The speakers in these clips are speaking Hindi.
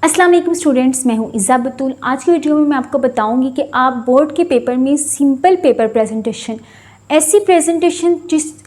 अस्सलाम वालेकुम स्टूडेंट्स, मैं हूं इज़्ज़ा बतूल। आज की वीडियो में मैं आपको बताऊंगी कि आप बोर्ड के पेपर में सिंपल पेपर प्रेजेंटेशन, ऐसी प्रेजेंटेशन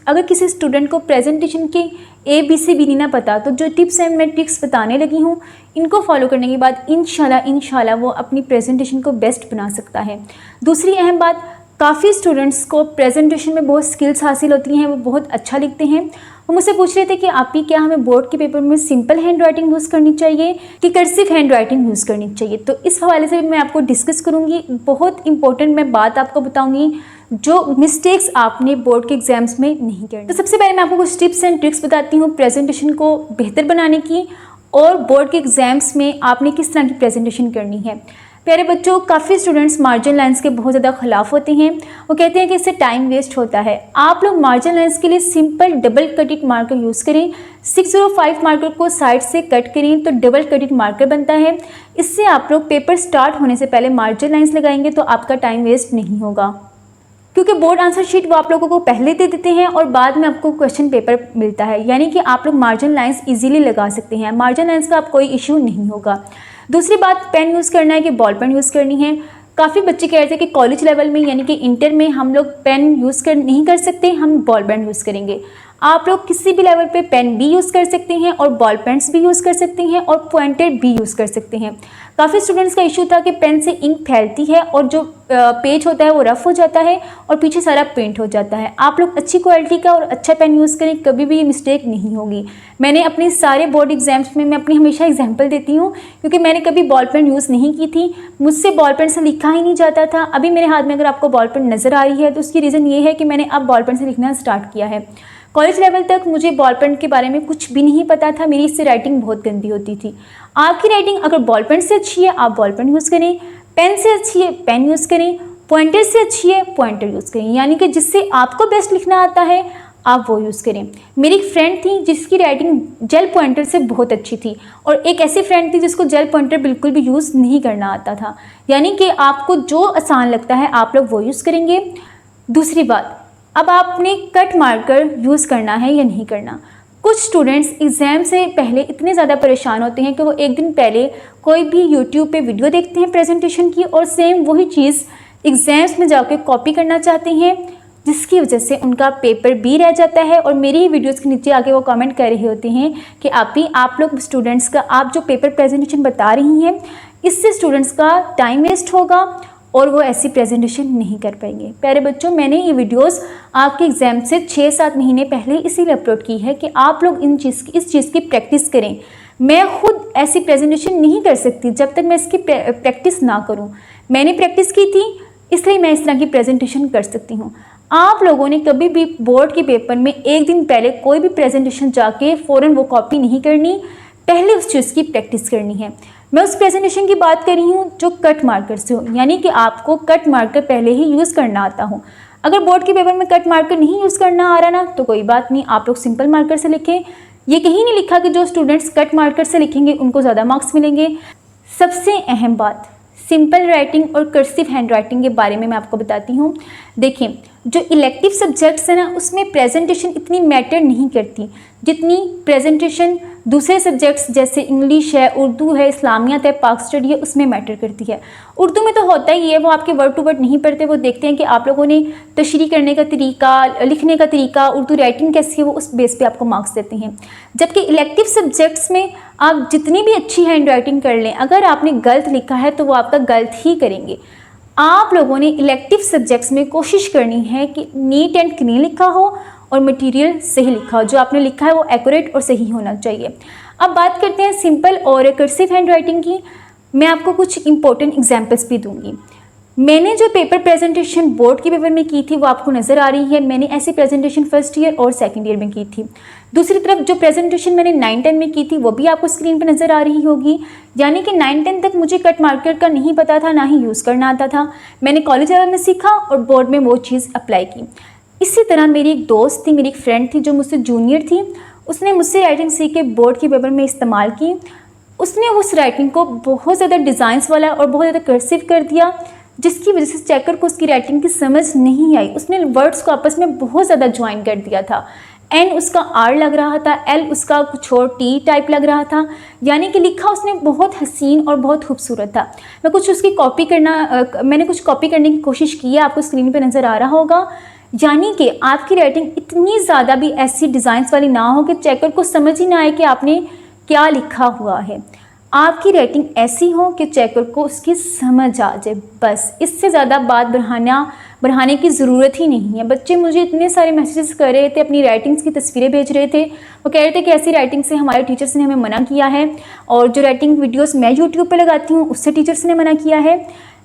अगर किसी स्टूडेंट को प्रेजेंटेशन के ABCD नहीं ना पता, तो जो टिप्स एंड मैं ट्रिक्स बताने लगी हूं इनको फॉलो करने के बाद इंशाल्लाह वो अपनी प्रेजेंटेशन को बेस्ट बना सकता है। दूसरी अहम बात, काफ़ी स्टूडेंट्स को प्रेजेंटेशन में बहुत स्किल्स हासिल होती हैं, वो बहुत अच्छा लिखते हैं। वो मुझसे पूछ रहे थे कि आप ही क्या हमें बोर्ड के पेपर में सिंपल हैंड राइटिंग यूज़ करनी चाहिए कि कर्सिव हैंड राइटिंग यूज़ करनी चाहिए। तो इस हवाले से मैं आपको डिस्कस करूँगी। बहुत इंपॉर्टेंट मैं बात आपको बताऊँगी जो मिस्टेक्स आपने बोर्ड के एग्जाम्स में नहीं करनी। तो सबसे पहले मैं आपको कुछ टिप्स एंड ट्रिक्स बताती हूँ प्रेजेंटेशन को बेहतर बनाने की और बोर्ड के एग्जाम्स में आपने किस तरह की प्रेजेंटेशन करनी है। प्यारे बच्चों, काफ़ी स्टूडेंट्स मार्जिन लाइंस के बहुत ज़्यादा खिलाफ होते हैं। वो कहते हैं कि इससे टाइम वेस्ट होता है। आप लोग मार्जिन लाइंस के लिए सिंपल डबल कटेड मार्कर यूज़ करें। 605 मार्कर को साइड से कट करें तो डबल कटेड मार्कर बनता है। इससे आप लोग पेपर स्टार्ट होने से पहले मार्जिन लाइंस लगाएंगे तो आपका टाइम वेस्ट नहीं होगा, क्योंकि बोर्ड आंसर शीट वो आप लोगों को पहले दे देते हैं और बाद में आपको क्वेश्चन पेपर मिलता है। यानी कि आप लोग मार्जिन लाइंस इजीली लगा सकते हैं। मार्जिन लाइंस का आप कोई इशू नहीं होगा। दूसरी बात, पेन यूज़ करना है कि बॉल पेन यूज़ करनी है। काफ़ी बच्चे कह रहे थे कि कॉलेज लेवल में यानी कि इंटर में हम लोग पेन नहीं कर सकते, हम बॉल पेन यूज़ करेंगे। आप लोग किसी भी लेवल पे पेन भी यूज़ कर सकते हैं और बॉल पेन्स भी यूज़ कर सकते हैं और पॉइंटर भी यूज़ कर सकते हैं। काफ़ी स्टूडेंट्स का इशू था कि पेन से इंक फैलती है और जो पेज होता है वो रफ़ हो जाता है और पीछे सारा पेंट हो जाता है। आप लोग अच्छी क्वालिटी का और अच्छा पेन यूज़ करें, कभी भी ये मिस्टेक नहीं होगी। मैंने अपने सारे बोर्ड एग्जाम्स में मैं अपनी हमेशा एग्जाम्पल देती हूँ, क्योंकि मैंने कभी बॉल पेन यूज़ नहीं की थी। मुझसे बॉल पेन से लिखा ही नहीं जाता था। अभी मेरे हाथ में अगर आपको बॉल पेन नज़र आ रही है तो उसकी रीज़न ये है कि मैंने अब बॉल पेन से लिखना स्टार्ट किया है। कॉलेज लेवल तक मुझे बॉल पेन के बारे में कुछ भी नहीं पता था। मेरी इससे राइटिंग बहुत गंदी होती थी। आपकी राइटिंग अगर बॉल पेन से अच्छी है आप बॉल पेन यूज़ करें, पेन से अच्छी है पेन यूज़ करें, पॉइंटर से अच्छी है पॉइंटर यूज़ करें। यानी कि जिससे आपको बेस्ट लिखना आता है आप वो यूज़ करें। मेरी एक फ्रेंड थी जिसकी राइटिंग जेल पॉइंटर से बहुत अच्छी थी और एक ऐसी फ्रेंड थी जिसको जेल पॉइंटर बिल्कुल भी यूज़ नहीं करना आता था। यानी कि आपको जो आसान लगता है आप लोग वो यूज़ करेंगे। दूसरी बात, अब आपने कट मार्कर यूज़ करना है या नहीं करना। कुछ स्टूडेंट्स एग्ज़ाम से पहले इतने ज़्यादा परेशान होते हैं कि वो एक दिन पहले कोई भी यूट्यूब पे वीडियो देखते हैं प्रेजेंटेशन की और सेम वही चीज़ एग्ज़ाम्स में जाकर कॉपी करना चाहते हैं, जिसकी वजह से उनका पेपर भी रह जाता है। और मेरी ही वीडियोज़ के नीचे आके वो कमेंट कर रहे होते हैं कि आप लोग स्टूडेंट्स का आप जो पेपर प्रेजेंटेशन बता रही हैं इससे स्टूडेंट्स का टाइम वेस्ट होगा और वो ऐसी प्रेजेंटेशन नहीं कर पाएंगे। प्यारे बच्चों, मैंने ये वीडियोस आपके एग्ज़ाम से 6-7 महीने पहले इसीलिए अपलोड की है कि आप लोग इस चीज़ की प्रैक्टिस करें। मैं खुद ऐसी प्रेजेंटेशन नहीं कर सकती जब तक मैं इसकी प्रैक्टिस ना करूं। मैंने प्रैक्टिस की थी इसलिए मैं इस तरह की प्रेजेंटेशन कर सकती हूँ। आप लोगों ने कभी भी बोर्ड के पेपर में एक दिन पहले कोई भी प्रेजेंटेशन जाके फ़ौरन वो कॉपी नहीं करनी, पहले उस चीज़ की प्रैक्टिस करनी है। मैं उस प्रेजेंटेशन की बात कर रही हूँ जो कट मार्कर से हो, यानी कि आपको कट मार्कर पहले ही यूज़ करना आता हो। अगर बोर्ड के पेपर में कट मार्कर नहीं यूज़ करना आ रहा ना तो कोई बात नहीं, आप लोग सिंपल मार्कर से लिखें। ये कहीं नहीं लिखा कि जो स्टूडेंट्स कट मार्कर से लिखेंगे उनको ज़्यादा मार्क्स मिलेंगे। सबसे अहम बात, सिंपल राइटिंग और कर्सिव हैंड राइटिंग के बारे में मैं आपको बताती हूँ। देखिए, जो इलेक्टिव सब्जेक्ट्स है ना उसमें प्रेजेंटेशन इतनी मैटर नहीं करती जितनी प्रेजेंटेशन दूसरे सब्जेक्ट्स जैसे इंग्लिश है, उर्दू है, इस्लामियत है, पाक स्टडी है उसमें मैटर करती है। उर्दू में तो होता ही है, वो आपके वर्ड टू वर्ड नहीं पढ़ते, वो देखते हैं कि आप लोगों ने तशरीह करने का तरीका, लिखने का तरीका, उर्दू राइटिंग कैसी है, वो उस बेस पे आपको मार्क्स देते हैं। जबकि इलेक्टिव सब्जेक्ट्स में आप जितनी भी अच्छी हैंड राइटिंग कर लें, अगर आपने गलत लिखा है तो वो आपका गलत ही करेंगे। आप लोगों ने इलेक्टिव सब्जेक्ट्स में कोशिश करनी है कि नीट एंड क्लीन लिखा हो और मटेरियल सही लिखा हो। जो आपने लिखा है वो एक्यूरेट और सही होना चाहिए। अब बात करते हैं सिंपल और कर्सिव हैंड राइटिंग की। मैं आपको कुछ इंपॉर्टेंट एग्जांपल्स भी दूंगी। मैंने जो पेपर प्रेजेंटेशन बोर्ड के पेपर में की थी वो आपको नज़र आ रही है। मैंने ऐसी प्रेजेंटेशन फर्स्ट ईयर और सेकंड ईयर में की थी। दूसरी तरफ जो प्रेजेंटेशन मैंने 9-10 में की थी वो भी आपको स्क्रीन पर नज़र आ रही होगी। यानी कि 9-10 तक मुझे कट मार्कर का नहीं पता था, ना ही यूज़ करना आता था। मैंने कॉलेज लेवल में सीखा और बोर्ड में वो चीज़ अप्लाई की। इसी तरह मेरी एक दोस्त थी, मेरी एक फ्रेंड थी जो मुझसे जूनियर थी। उसने मुझसे राइटिंग सीख के बोर्ड के पेपर में इस्तेमाल की। उसने उस राइटिंग को बहुत ज़्यादा डिज़ाइंस वाला और बहुत ज़्यादा कर्सिव कर दिया, जिसकी वजह से चेकर को उसकी राइटिंग की समझ नहीं आई। उसने वर्ड्स को आपस में बहुत ज़्यादा ज्वाइन कर दिया था। एन उसका आर लग रहा था, एल उसका कुछ और टी टाइप लग रहा था, यानी कि लिखा उसने बहुत हसीन और बहुत खूबसूरत था। मैंने कुछ कॉपी करने की कोशिश की है, आपको स्क्रीन पे नज़र आ रहा होगा। यानी कि आपकी राइटिंग इतनी ज़्यादा भी ऐसी डिज़ाइंस वाली ना हो कि चेकर को समझ ही ना आए कि आपने क्या लिखा हुआ है। आपकी राइटिंग ऐसी हो कि चेकर को उसकी समझ आ जाए, बस इससे ज़्यादा बात बढ़ाने की ज़रूरत ही नहीं है। बच्चे मुझे इतने सारे मैसेजेस कर रहे थे, अपनी राइटिंग्स की तस्वीरें भेज रहे थे। वो कह रहे थे कि ऐसी राइटिंग से हमारे टीचर्स ने हमें मना किया है, और जो राइटिंग वीडियोस मैं यूट्यूब पे लगाती हूँ उससे टीचर्स ने मना किया है।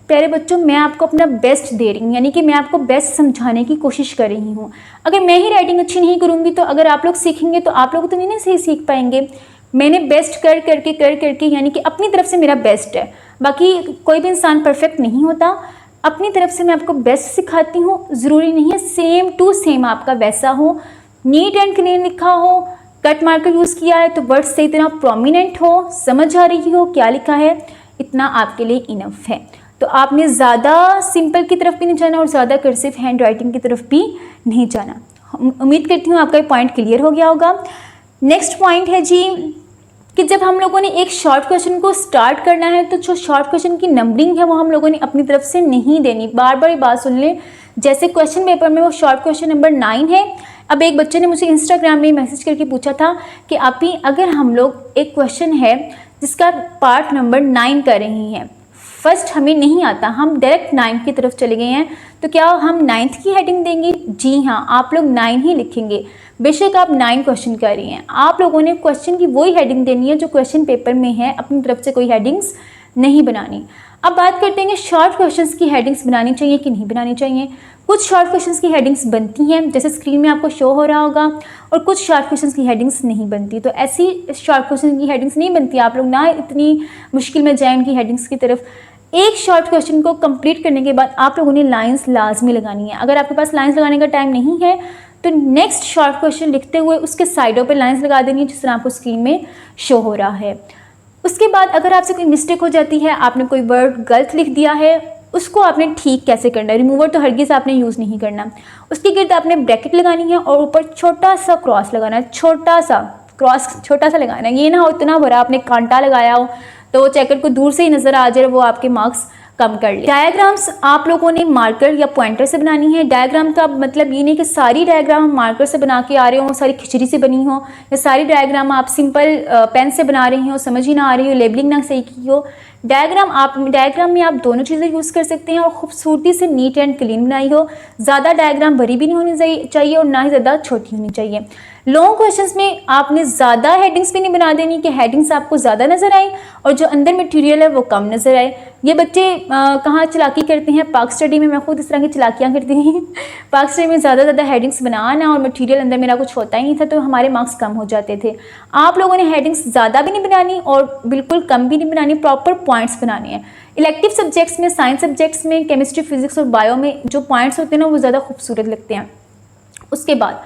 प्यारे बच्चों, मैं आपको अपना बेस्ट दे रही हूँ, यानी कि मैं आपको बेस्ट समझाने की कोशिश कर रही हूँ। अगर मैं ही राइटिंग अच्छी नहीं करूँगी तो अगर आप लोग सीखेंगे तो आप लोग तो नहीं सही सीख पाएंगे। मैंने बेस्ट कर करके यानी कि अपनी तरफ से मेरा बेस्ट है। बाकी कोई भी इंसान परफेक्ट नहीं होता, अपनी तरफ से मैं आपको बेस्ट सिखाती हूँ। ज़रूरी नहीं है सेम टू सेम आपका वैसा हो, नीट एंड क्लीन लिखा हो, कट मार्कर यूज़ किया है तो वर्ड सही तरह प्रोमिनेंट हो, समझ आ रही हो क्या लिखा है, इतना आपके लिए इनफ है। तो आपने ज़्यादा सिंपल की तरफ भी नहीं जाना और ज़्यादा कर्सिव हैंड राइटिंग की तरफ भी नहीं जाना। उम्मीद करती हूँ आपका ये पॉइंट क्लियर हो गया होगा। नेक्स्ट पॉइंट है जी कि जब हम लोगों ने एक शॉर्ट क्वेश्चन को स्टार्ट करना है तो जो शॉर्ट क्वेश्चन की नंबरिंग है वो हम लोगों ने अपनी तरफ से नहीं देनी। बार बार ये बात सुन लें, जैसे क्वेश्चन पेपर में वो शॉर्ट क्वेश्चन नंबर 9 है। अब एक बच्चे ने मुझे इंस्टाग्राम में मैसेज करके पूछा था कि आप ही अगर हम लोग एक क्वेश्चन है जिसका पार्ट नंबर 9 कर रही हैं, फर्स्ट हमें नहीं आता, हम डायरेक्ट 9 की तरफ चले गए हैं, तो क्या हम 9th की हेडिंग देंगे? जी हाँ, आप लोग 9 ही लिखेंगे। बेशक आप 9 क्वेश्चन कर रही हैं, आप लोगों ने क्वेश्चन की वही हेडिंग देनी है जो क्वेश्चन पेपर में है, अपनी तरफ से कोई हेडिंग्स नहीं बनानी। अब बात करते हैं कि शॉर्ट क्वेश्चंस की हेडिंग्स बनानी चाहिए कि नहीं बनानी चाहिए। कुछ शॉर्ट क्वेश्चंस की हेडिंग्स बनती हैं, जैसे स्क्रीन में आपको शो हो रहा होगा, और कुछ शॉर्ट क्वेश्चंस की हेडिंग्स नहीं बनती। तो ऐसी शॉर्ट क्वेश्चन की हेडिंग्स नहीं बनती, आप लोग ना इतनी मुश्किल में जाएं उनकी हेडिंग्स की तरफ। एक शॉर्ट क्वेश्चन को कंप्लीट करने के बाद आप लोगों ने लाइंस लाजमी लगानी है। अगर आपके पास लाइंस लगाने का टाइम नहीं है तो नेक्स्ट शॉर्ट क्वेश्चन लिखते हुए उसके साइडों पे लाइंस लगा देनी है, जिस तरह आपको स्क्रीन में शो हो रहा है। उसके बाद अगर आपसे कोई मिस्टेक हो जाती है, आपने कोई वर्ड गलत लिख दिया है, उसको आपने ठीक कैसे करना है। रिमूवर तो हरगिज़ आपने यूज़ नहीं करना। उसके गिर्द आपने ब्रैकेट लगानी है और ऊपर छोटा सा क्रॉस लगाना है, छोटा सा लगाना है। ये ना हो इतना बड़ा आपने कांटा लगाया हो तो वो चेकर को दूर से ही नज़र आ जाए, वो आपके मार्क्स कम कर ले। डायग्राम्स आप लोगों ने मार्कर या पॉइंटर से बनानी है। डायग्राम का मतलब ये नहीं कि सारी डायग्राम हम मार्कर से बना के आ रहे हो, सारी खिचड़ी से बनी हो, या सारी डायग्राम आप सिंपल पेन से बना रही हो, समझ ही ना आ रही हो, लेबलिंग ना सही की हो। डायग्राम में आप दोनों चीज़ें यूज़ कर सकते हैं और खूबसूरती से नीट एंड क्लीन बनाई हो। ज़्यादा डायग्राम बड़ी भी नहीं होनी चाहिए और ना ही ज़्यादा छोटी होनी चाहिए। लॉन्ग क्वेश्चंस में आपने ज़्यादा हेडिंग्स भी नहीं बना देनी कि हेडिंग्स आपको ज़्यादा नज़र आए और जो अंदर मटेरियल है वो कम नज़र आए। ये बच्चे कहाँ चालाकी करते हैं, पाक स्टडी में मैं खुद इस तरह की चालाकियाँ करती थी। पाक स्टडी में ज़्यादा हेडिंग्स बनाना और मटेरियल अंदर मेरा कुछ होता ही नहीं था, तो हमारे मार्क्स कम हो जाते थे। आप लोगों ने हेडिंग्स ज़्यादा भी नहीं बनानी और बिल्कुल कम भी नहीं बनानी, प्रॉपर पॉइंट्स बनाने हैं। इलेक्टिव सब्जेक्ट्स में, साइंस सब्जेक्ट्स में, केमिस्ट्री, फिजिक्स और बायो में जो पॉइंट्स होते हैं ना वो ज़्यादा खूबसूरत लगते हैं। उसके बाद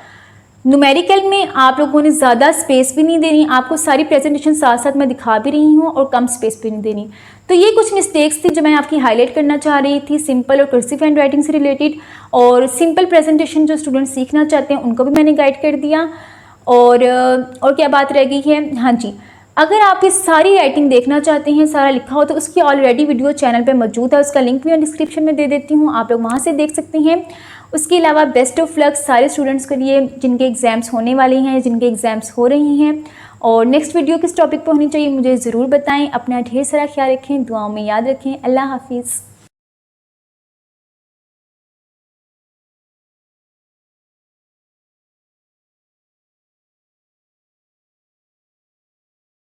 न्यूमेरिकल में आप लोगों ने ज़्यादा स्पेस भी नहीं देनी, आपको सारी प्रेजेंटेशन साथ साथ मैं दिखा भी रही हूँ, और कम स्पेस भी नहीं देनी। तो ये कुछ मिस्टेक्स थी जो मैं आपकी हाईलाइट करना चाह रही थी, सिंपल और कर्सिव हैंड राइटिंग से रिलेटेड। और सिंपल प्रेजेंटेशन जो स्टूडेंट सीखना चाहते हैं उनको भी मैंने गाइड कर दिया। और क्या बात रह गई है, हाँ जी, अगर आप ये सारी राइटिंग देखना चाहते हैं, सारा लिखा हो, तो उसकी ऑलरेडी वीडियो चैनल पे मौजूद है, उसका लिंक भी मैं डिस्क्रिप्शन में दे देती हूँ, आप लोग वहाँ से देख सकते हैं। उसके अलावा बेस्ट ऑफ लक सारे स्टूडेंट्स के लिए जिनके एग्ज़ाम्स होने वाले हैं, जिनके एग्ज़ाम्स हो रही हैं। और नेक्स्ट वीडियो किस टॉपिक पर होनी चाहिए मुझे ज़रूर बताएं। अपना ढेर सारा ख्याल रखें, दुआओं में याद रखें। अल्लाह हाफिज़।